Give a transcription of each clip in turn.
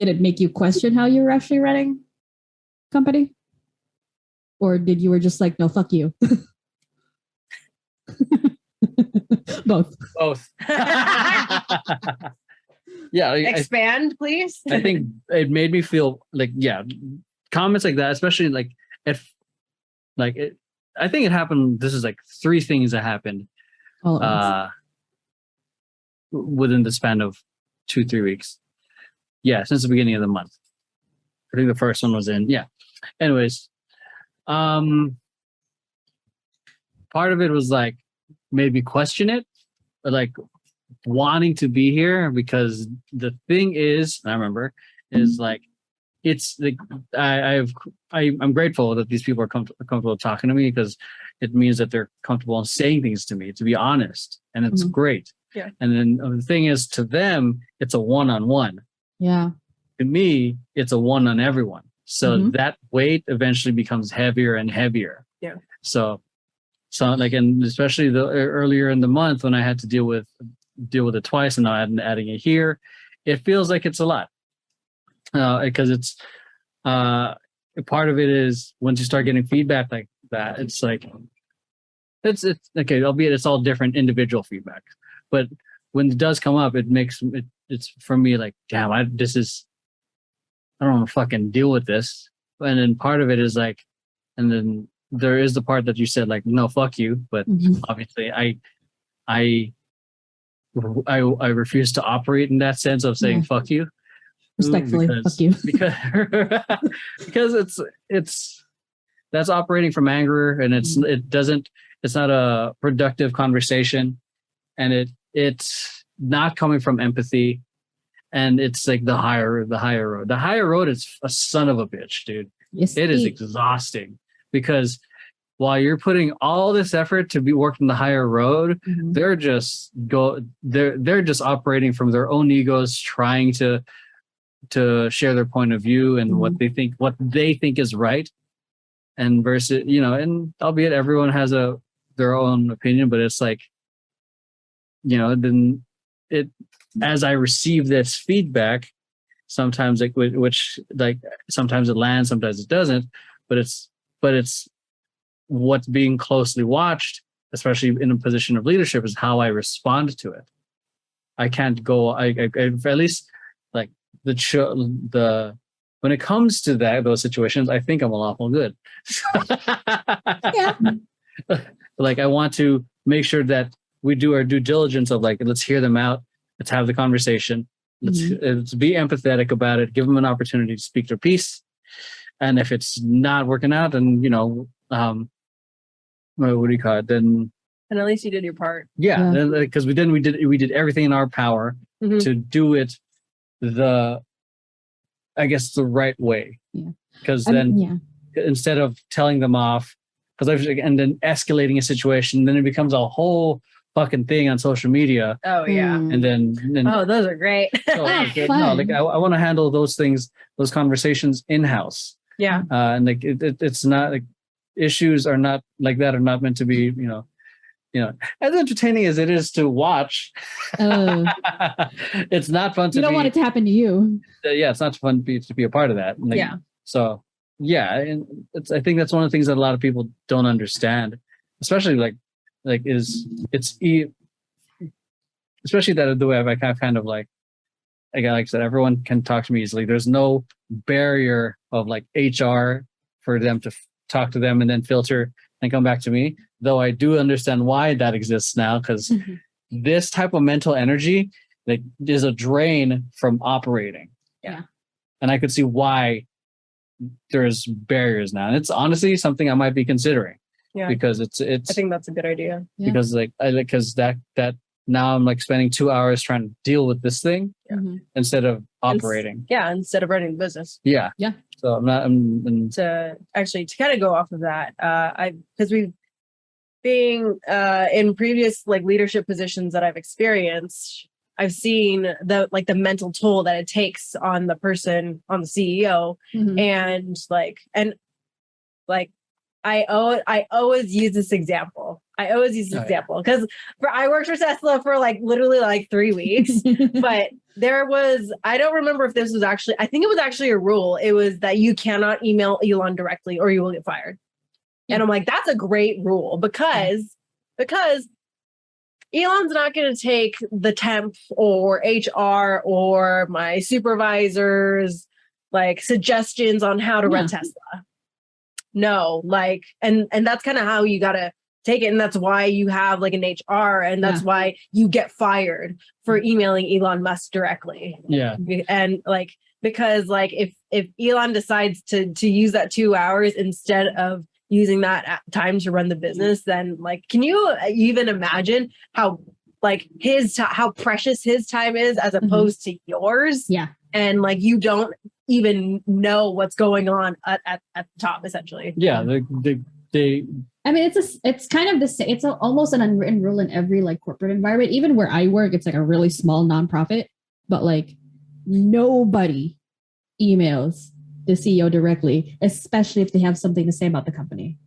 Did it make you question how you were actually running company? Or did you were just like, no, fuck you? Both. Yeah. Expand, please. I think it made me feel like, yeah, comments like that, especially like if like it, I think it happened. This is like 3 things that happened within the span of 2-3 weeks. Yeah, since the beginning of the month. I think the first one was in. Yeah. Anyways, part of it was like made me question it, but like wanting to be here, because the thing is, I remember, is like it's like I'm grateful that these people are comfortable talking to me, because it means that they're comfortable in saying things to me, to be honest, and it's great. Yeah. And then the thing is, to them, it's a one-on-one. Yeah. To me, it's a one on everyone. So that weight eventually becomes heavier and heavier. Yeah. So like, and especially the earlier in the month when I had to deal with it twice, and now I'm adding it here, it feels like it's a lot. Because it's part of it is once you start getting feedback like that, it's like it's okay, albeit it's all different individual feedback, but when it does come up, it makes it's for me like, damn, I don't want to fucking deal with this. And then part of it is like, and then there is the part that you said like, no, fuck you, but obviously I refuse to operate in that sense of saying fuck you. Respectfully, fuck you. because it's that's operating from anger, and it's not a productive conversation, and it's not coming from empathy, and it's like the higher road. The higher road is a son of a bitch, dude. Yes, it is exhausting, because while you're putting all this effort to be working the higher road, they're just operating from their own egos, trying to share their point of view and what they think is right, and versus, and albeit everyone has their own opinion, but it's like, then as I receive this feedback, sometimes like which like sometimes it lands, sometimes it doesn't, but it's what's being closely watched, especially in a position of leadership, is how I respond to it. I can't go. I at least like when it comes to those situations, I think I'm a lawful good. Yeah. Like I want to make sure that we do our due diligence of like, let's hear them out, let's have the conversation, let's be empathetic about it, give them an opportunity to speak their piece, and if it's not working out, then what do you call it? Then and at least you did your part. Yeah, because we did everything in our power to do it the right way. Yeah. Because then instead of telling them off, and then escalating a situation, then it becomes a whole fucking thing on social media. Oh yeah. And then those are great. So, I want to handle those things, those conversations in-house. Yeah. And like it's not like issues are not like that, are not meant to be, as entertaining as it is to watch. It's not fun to. You don't want it to happen to you. It's not fun to be a part of that. Like, so and I think that's one of the things that a lot of people don't understand, especially especially that the way I kind of like I said, everyone can talk to me easily. There's no barrier of like HR for them to talk to them and then filter and come back to me. Though I do understand why that exists now, because this type of mental energy like is a drain from operating. Yeah. And I could see why there's barriers now. And it's honestly something I might be considering. Yeah. Because it's I think that's a good idea. Because because that now I'm like spending 2 hours trying to deal with this thing instead of operating. Instead of running the business. Yeah. Yeah. So I'm to kind of go off of that, because we've being in previous like leadership positions that I've experienced, I've seen the mental toll that it takes on the person, on the CEO, and I always use this example. I always use this example because I worked for Tesla for like literally like 3 weeks, but there was, I don't remember if this was actually, I think it was actually a rule. It was that you cannot email Elon directly or you will get fired. Yeah. And I'm like, that's a great rule because Elon's not going to take the temp or HR or my supervisor's like suggestions on how to run Tesla. No, like, and that's kind of how you got to take it. And that's why you have like an HR and that's why you get fired for emailing Elon Musk directly. Yeah. And like, because like if Elon decides to use that 2 hours instead of using that time to run the business, then like, can you even imagine how like how precious his time is as opposed to yours? Yeah. And like, you don't even know what's going on at the top, essentially. Yeah. They I mean, it's kind of the same. It's almost an unwritten rule in every like corporate environment. Even where I work, it's like a really small nonprofit, but like nobody emails the CEO directly, especially if they have something to say about the company.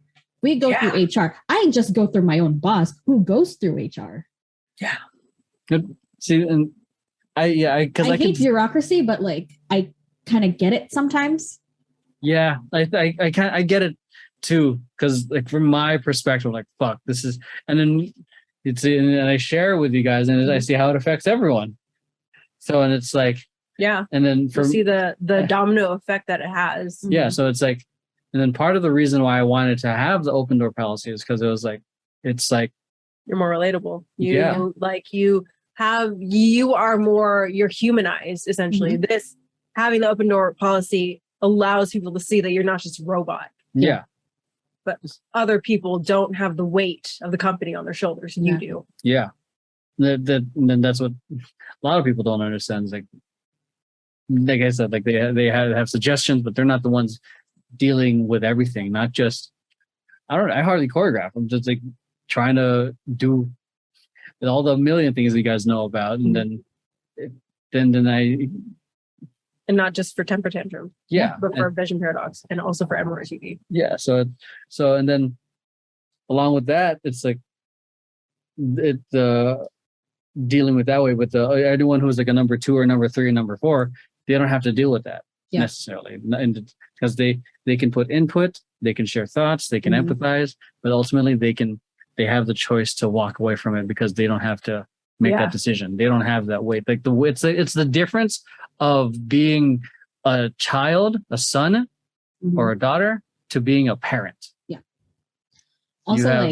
We go through HR. I just go through my own boss who goes through HR. Yeah. Good. See, and I hate bureaucracy, but like I kind of get it sometimes. Yeah, I get it too, because like from my perspective, I'm like, fuck, this is, and then and I share it with you guys, and I see how it affects everyone. So, and it's like, yeah, and then you see the domino effect that it has. Yeah, so it's like, and then part of the reason why I wanted to have the open door policy is because it was like, it's like you're more relatable. You you're humanized essentially. This having the open door policy allows people to see that you're not just a robot. Yeah. But other people don't have the weight of the company on their shoulders. You do. Yeah. Then that's what a lot of people don't understand. Is like I said, like they have suggestions, but they're not the ones dealing with everything. Not just, I hardly choreograph. I'm just like trying to do all the million things you guys know about. And then I, and not just for Temper Tantrum, but for Vision Paradox and also for Emeroy TV. Yeah. So and then along with that, it's like dealing with that way with anyone who's like a number 2 or number 3 or number 4, they don't have to deal with that necessarily, because they can put input, they can share thoughts, they can empathize, but ultimately they have the choice to walk away from it because they don't have to make that decision. They don't have that weight. Like it's the difference of being a child, a son or a daughter, to being a parent. Yeah. Also,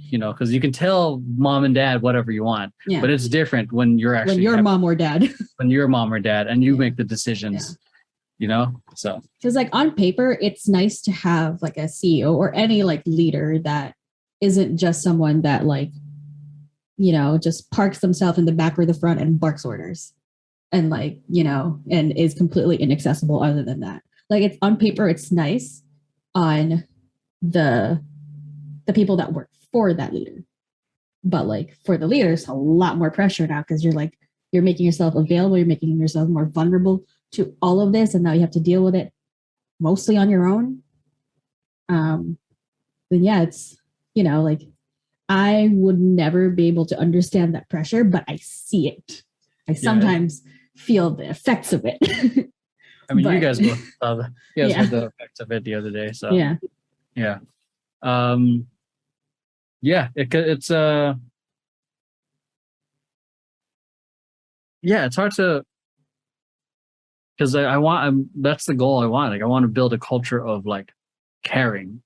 because you can tell mom and dad whatever you want, but it's different when you're actually when you're mom or dad. When you're mom or dad and you make the decisions. So because like on paper, it's nice to have like a CEO or any like leader that isn't just someone that like, just parks themselves in the back or the front and barks orders and like, and is completely inaccessible other than that. Like it's on paper, it's nice on the people that work for that leader. But like for the leaders, a lot more pressure now because you're making yourself available, you're making yourself more vulnerable to all of this, and now you have to deal with it mostly on your own. Then it's, like I would never be able to understand that pressure, but I see it. I sometimes feel the effects of it. I mean, you guys both had the effects of it the other day. So yeah. It's it's hard to, because that's the goal I want. Like I want to build a culture of like caring.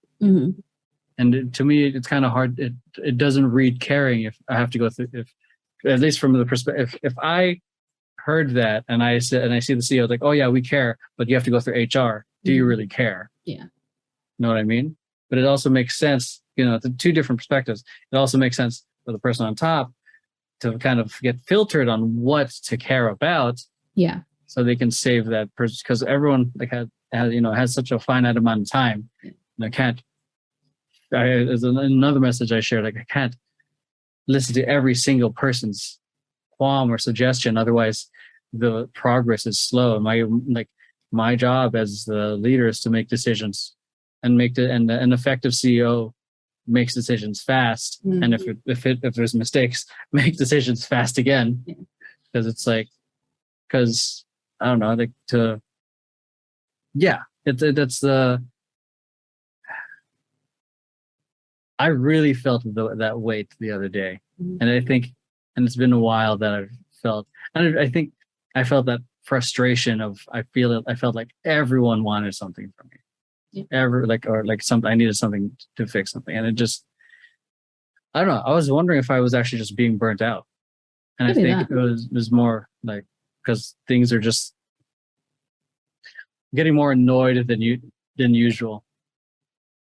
And to me, it's kind of hard. It doesn't read caring if I have to go through, at least from the perspective, if I heard that and I see the CEO like, oh yeah, we care, but you have to go through HR. Do you really care? Yeah. Know what I mean? But it also makes sense, the 2 different perspectives. It also makes sense for the person on top to kind of get filtered on what to care about. Yeah. So they can save that person, because everyone like has such a finite amount of time. And there's another message I shared, like I can't listen to every single person's qualm or suggestion. Otherwise the progress is slow. My job as the leader is to make decisions and make an effective CEO makes decisions fast, and if there's mistakes, make decisions fast again, because it's like, because I don't know, like that's the. I really felt that weight the other day, and I think, and it's been a while that I've felt, and I think I felt that frustration of I felt like everyone wanted something from me. I needed something to fix something, and it just, I don't know. I was wondering if I was actually just being burnt out, and Maybe I think it was more like because things are just getting more annoyed than usual,